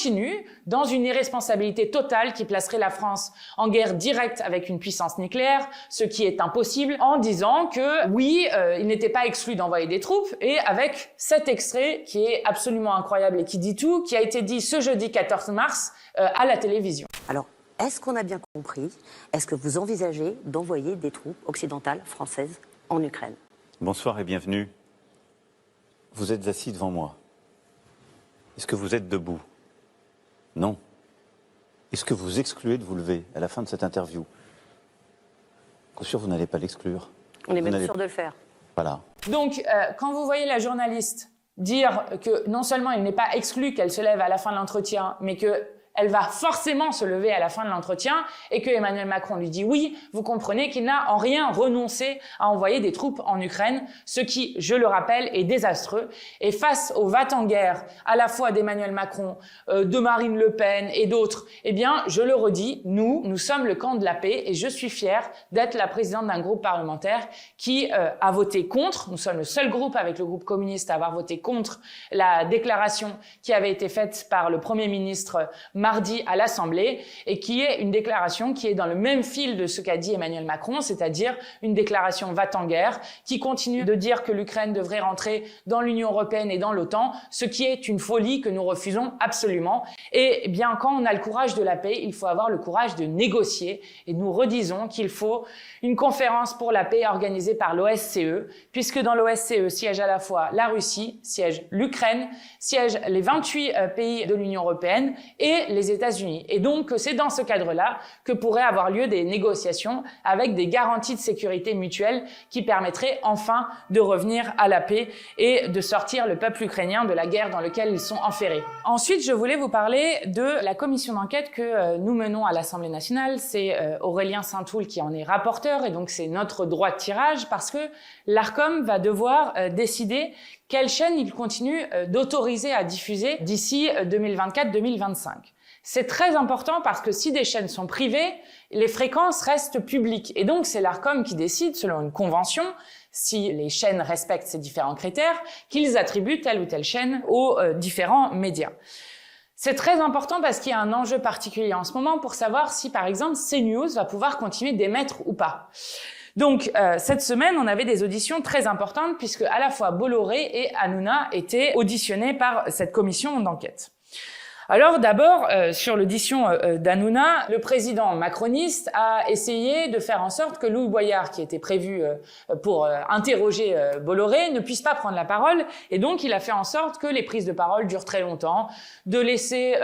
continue dans une irresponsabilité totale qui placerait la France en guerre directe avec une puissance nucléaire, ce qui est impossible, en disant que oui, il n'était pas exclu d'envoyer des troupes, et avec cet extrait qui est absolument incroyable et qui dit tout, qui a été dit ce jeudi 14 mars à la télévision. Alors, est-ce qu'on a bien compris? Est-ce que vous envisagez d'envoyer des troupes occidentales, françaises, en Ukraine? Bonsoir et bienvenue. Vous êtes assis devant moi. Est-ce que vous êtes debout? Non. Est-ce que vous excluez de vous lever à la fin de cette interview? Bien sûr, vous n'allez pas l'exclure. On est même sûr de le faire. Voilà. Donc, quand vous voyez la journaliste dire que non seulement il n'est pas exclu qu'elle se lève à la fin de l'entretien, mais que elle va forcément se lever à la fin de l'entretien et que Emmanuel Macron lui dit oui, vous comprenez qu'il n'a en rien renoncé à envoyer des troupes en Ukraine, ce qui, je le rappelle, est désastreux. Et face au va-t-en-guerre, à la fois d'Emmanuel Macron, de Marine Le Pen et d'autres, eh bien, je le redis, nous sommes le camp de la paix et je suis fière d'être la présidente d'un groupe parlementaire qui a voté contre. Nous sommes le seul groupe avec le groupe communiste à avoir voté contre la déclaration qui avait été faite par le Premier ministre mardi à l'Assemblée et qui est une déclaration qui est dans le même fil de ce qu'a dit Emmanuel Macron, c'est-à-dire une déclaration va-t-en-guerre qui continue de dire que l'Ukraine devrait rentrer dans l'Union européenne et dans l'OTAN, ce qui est une folie que nous refusons absolument. Et bien, quand on a le courage de la paix, il faut avoir le courage de négocier et nous redisons qu'il faut une conférence pour la paix organisée par l'OSCE, puisque dans l'OSCE siège à la fois la Russie, siège l'Ukraine, siègent les 28 pays de l'Union européenne et les États-Unis. Et donc, c'est dans ce cadre-là que pourraient avoir lieu des négociations avec des garanties de sécurité mutuelle qui permettraient enfin de revenir à la paix et de sortir le peuple ukrainien de la guerre dans laquelle ils sont enferrés. Ensuite, je voulais vous parler de la commission d'enquête que nous menons à l'Assemblée nationale. C'est Aurélien Saint-Toul qui en est rapporteur et donc c'est notre droit de tirage parce que l'Arcom va devoir décider quelle chaîne il continue d'autoriser à diffuser d'ici 2024-2025. C'est très important parce que si des chaînes sont privées, les fréquences restent publiques. Et donc, c'est l'Arcom qui décide, selon une convention, si les chaînes respectent ces différents critères, qu'ils attribuent telle ou telle chaîne aux différents médias. C'est très important parce qu'il y a un enjeu particulier en ce moment pour savoir si, par exemple, CNews va pouvoir continuer d'émettre ou pas. Donc, cette semaine, on avait des auditions très importantes puisque à la fois Bolloré et Hanouna étaient auditionnés par cette commission d'enquête. Alors d'abord, sur l'audition d'Hanouna, le président macroniste a essayé de faire en sorte que Louis Boyard, qui était prévu pour interroger Bolloré, ne puisse pas prendre la parole. Et donc, il a fait en sorte que les prises de parole durent très longtemps, de laisser